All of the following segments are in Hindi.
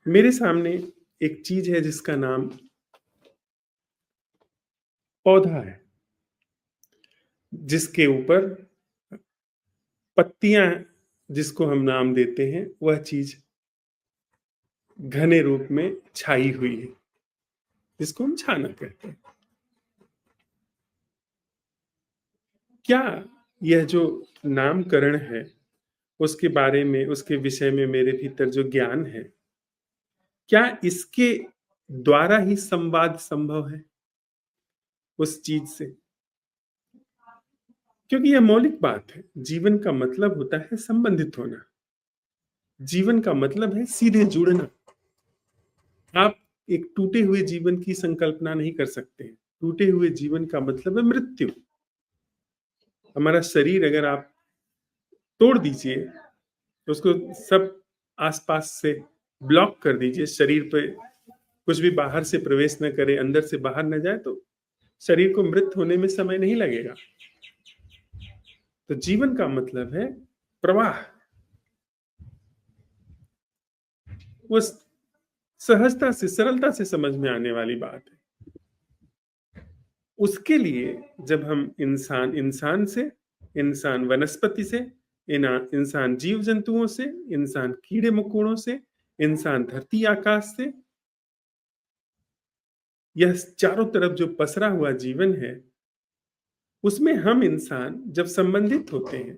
मेरे सामने एक चीज है जिसका नाम पौधा है, जिसके ऊपर पत्तियां जिसको हम नाम देते हैं, वह चीज घने रूप में छाई हुई है, जिसको हम छाना कहते हैं। क्या यह जो नामकरण है, उसके बारे में, उसके विषय में मेरे भीतर जो ज्ञान है, क्या इसके द्वारा ही संवाद संभव है उस चीज से? क्योंकि यह मौलिक बात है। जीवन का मतलब होता है संबंधित होना। जीवन का मतलब है सीधे जुड़ना। आप एक टूटे हुए जीवन की संकल्पना नहीं कर सकते। टूटे हुए जीवन का मतलब है मृत्यु। हमारा शरीर अगर आप तोड़ दीजिए, तो उसको सब आसपास से ब्लॉक कर दीजिए, शरीर पे कुछ भी बाहर से प्रवेश न करे, अंदर से बाहर न जाए, तो शरीर को मृत होने में समय नहीं लगेगा। तो जीवन का मतलब है प्रवाह। वो सहजता से, सरलता से समझ में आने वाली बात है। उसके लिए जब हम इंसान इंसान से, इंसान वनस्पति से, इंसान जीव जंतुओं से, इंसान कीड़े मकोड़ों से, इंसान धरती आकाश से, यह चारों तरफ जो पसरा हुआ जीवन है, उसमें हम इंसान जब संबंधित होते हैं,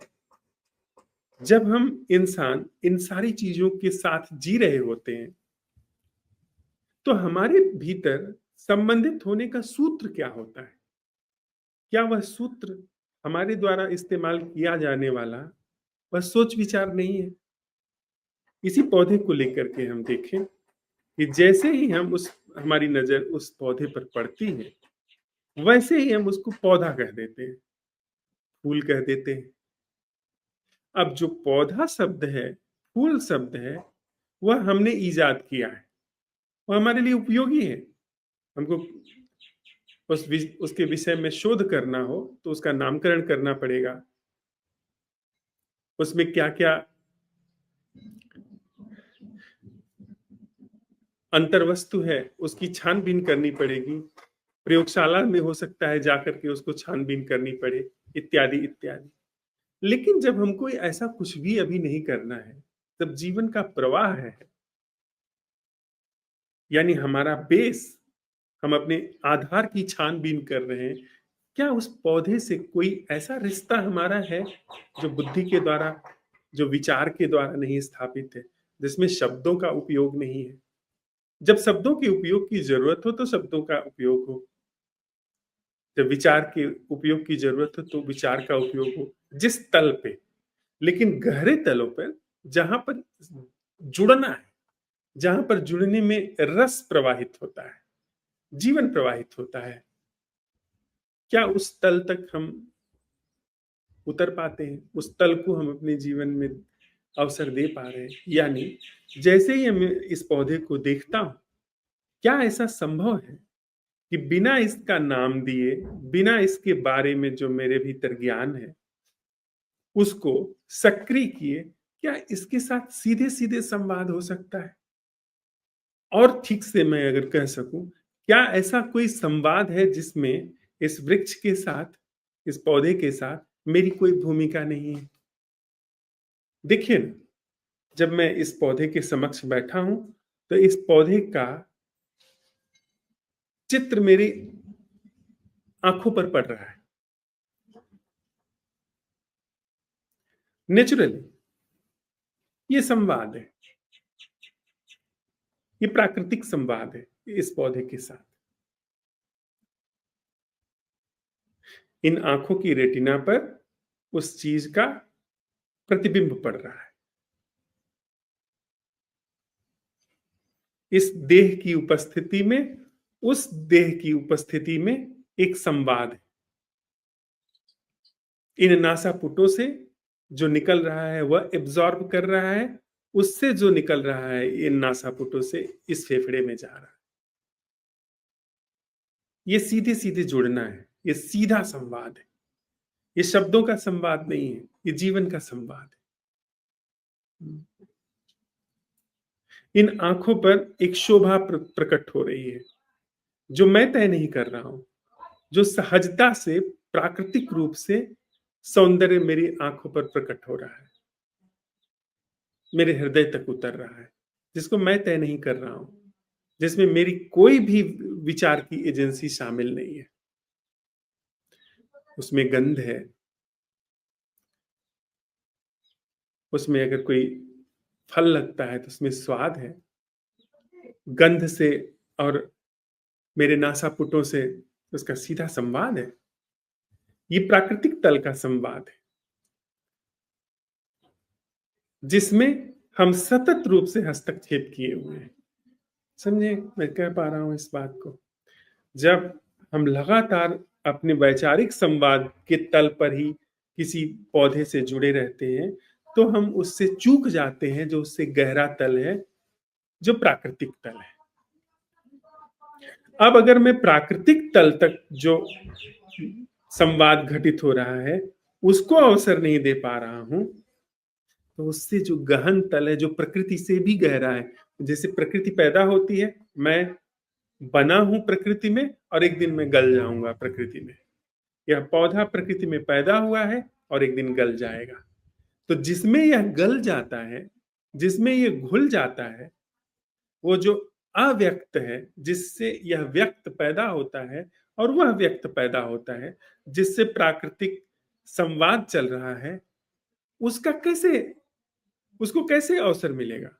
जब हम इंसान इन सारी चीजों के साथ जी रहे होते हैं, तो हमारे भीतर संबंधित होने का सूत्र क्या होता है? क्या वह सूत्र हमारे द्वारा इस्तेमाल किया जाने वाला वह सोच विचार नहीं है? इसी पौधे को लेकर के हम देखें कि जैसे ही हम उस हमारी नजर उस पौधे पर पड़ती है, वैसे ही हम उसको पौधा कह देते हैं, फूल कह देते हैं। अब जो पौधा शब्द है, फूल शब्द है, वह हमने इजाद किया है। वह हमारे लिए उपयोगी है। हमको उसके विषय में शोध करना हो तो उसका नामकरण करना पड़ेगा। उसमें क्या क्या अंतर्वस्तु है, उसकी छानबीन करनी पड़ेगी। प्रयोगशाला में हो सकता है जाकर के उसको छानबीन करनी पड़े, इत्यादि इत्यादि। लेकिन जब हमको ऐसा कुछ भी अभी नहीं करना है, तब जीवन का प्रवाह है, यानी हमारा बेस, हम अपने आधार की छानबीन कर रहे हैं। क्या उस पौधे से कोई ऐसा रिश्ता हमारा है जो बुद्धि के द्वारा, जो विचार के द्वारा नहीं स्थापित है, जिसमें शब्दों का उपयोग नहीं है? जब शब्दों के उपयोग की जरूरत हो तो शब्दों का उपयोग हो, जब विचार के उपयोग की जरूरत हो तो विचार का उपयोग हो, जिस तल पे। लेकिन गहरे तलों पर, जहां पर जुड़ना है, जहां पर जुड़ने में रस प्रवाहित होता है, जीवन प्रवाहित होता है, क्या उस तल तक हम उतर पाते हैं? उस तल को हम अपने जीवन में अवसर दे पा रहे हैं? यानी जैसे ही मैं इस पौधे को देखता हूं, क्या ऐसा संभव है कि बिना इसका नाम दिए, बिना इसके बारे में जो मेरे भीतर ज्ञान है, उसको सक्रिय किए, क्या इसके साथ सीधे सीधे संवाद हो सकता है? और ठीक से मैं अगर कह सकूं, क्या ऐसा कोई संवाद है जिसमें इस वृक्ष के साथ, इस पौधे के साथ मेरी कोई भूमिका नहीं है? देखिए ना, जब मैं इस पौधे के समक्ष बैठा हूं, तो इस पौधे का चित्र मेरी आंखों पर पड़ रहा है, नेचुरली। ये संवाद है, ये प्राकृतिक संवाद है इस पौधे के साथ। इन आंखों की रेटिना पर उस चीज का प्रतिबिंब पड़ रहा है। इस देह की उपस्थिति में, उस देह की उपस्थिति में एक संवाद है। इन नासापुटों से जो निकल रहा है वह एब्जॉर्ब कर रहा है, उससे जो निकल रहा है इन नासापुटों से इस फेफड़े में जा रहा है। ये सीधे सीधे जुड़ना है, ये सीधा संवाद है। ये शब्दों का संवाद नहीं है, ये जीवन का संवाद है। इन आँखों पर एक शोभा प्रकट हो रही है, जो मैं तय नहीं कर रहा हूँ, जो सहजता से, प्राकृतिक रूप से सौंदर्य मेरी आँखों पर प्रकट हो रहा है, मेरे हृदय तक उतर रहा है, जिसको मैं तय नहीं कर रहा हूँ, जिसमें मेरी कोई भी विचार की एजेंसी शामिल नहीं है। उसमें गंध है, उसमें अगर कोई फल लगता है तो उसमें स्वाद है। गंध से और मेरे नासापुटों से उसका सीधा संवाद है। ये प्राकृतिक तल का संवाद है, जिसमें हम सतत रूप से हस्तक्षेप किए हुए हैं। समझे मैं कह पा रहा हूँ इस बात को? जब हम लगातार अपने वैचारिक संवाद के तल पर ही किसी पौधे से जुड़े रहते हैं, तो हम उससे चूक जाते हैं जो उससे गहरा तल है, जो प्राकृतिक तल है। अब अगर मैं प्राकृतिक तल तक जो संवाद घटित हो रहा है, उसको अवसर नहीं दे पा रहा हूँ, तो उससे जो गहन तल है, जो प्रकृति से भी गहरा है, जैसे प्रकृति पैदा होती है, मैं बना हूँ प्रकृति में और एक दिन मैं गल जाऊंगा प्रकृति में। यह पौधा प्रकृति में पैदा हुआ है और एक दिन गल जाएगा। तो जिसमें यह गल जाता है, जिसमें ये घुल जाता है, वो जो अव्यक्त है, जिससे यह व्यक्त पैदा होता है और वह व्यक्त पैदा होता है, जिससे प्राकृतिक संवाद चल रहा है, उसका कैसे उसको कैसे अवसर मिलेगा?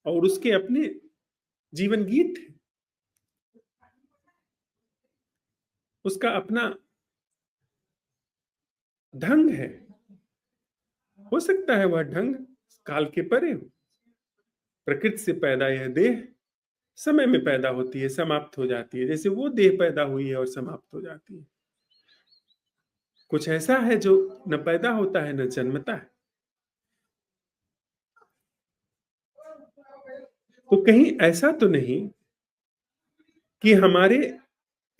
और उसके अपने जीवन गीत है, उसका अपना ढंग है। हो सकता है वह ढंग काल के परे हो। प्रकृति से पैदा यह देह समय में पैदा होती है, समाप्त हो जाती है, जैसे वो देह पैदा हुई है और समाप्त हो जाती है। कुछ ऐसा है जो न पैदा होता है न जन्मता है। तो कहीं ऐसा तो नहीं कि हमारे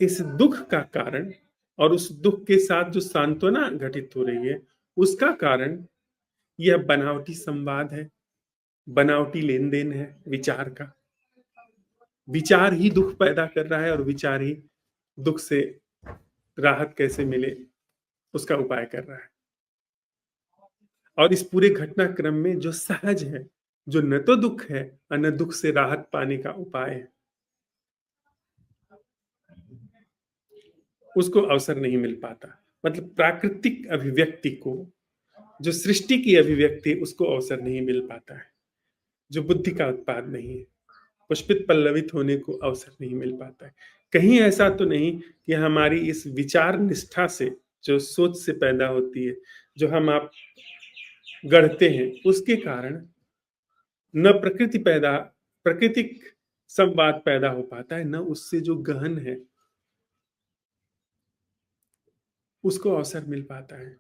इस दुख का कारण और उस दुख के साथ जो सांत्वना घटित हो रही है, उसका कारण यह बनावटी संवाद है, बनावटी लेन देन है विचार का। विचार ही दुख पैदा कर रहा है और विचार ही दुख से राहत कैसे मिले उसका उपाय कर रहा है। और इस पूरे घटनाक्रम में जो सहज है, जो न तो दुख है और न दुख से राहत पाने का उपाय है, उसको अवसर नहीं मिल पाता। मतलब प्राकृतिक अभिव्यक्ति को, जो सृष्टि की अभिव्यक्ति, उसको अवसर नहीं मिल पाता है, जो बुद्धि का उत्पाद नहीं है। पुष्पित पल्लवित होने को अवसर नहीं मिल पाता है। कहीं ऐसा तो नहीं कि हमारी इस विचार निष्ठा से, जो सोच से पैदा होती है, जो हम आप गढ़ते हैं, उसके कारण न प्राकृतिक संवाद पैदा हो पाता है, न उससे जो गहन है उसको अवसर मिल पाता है।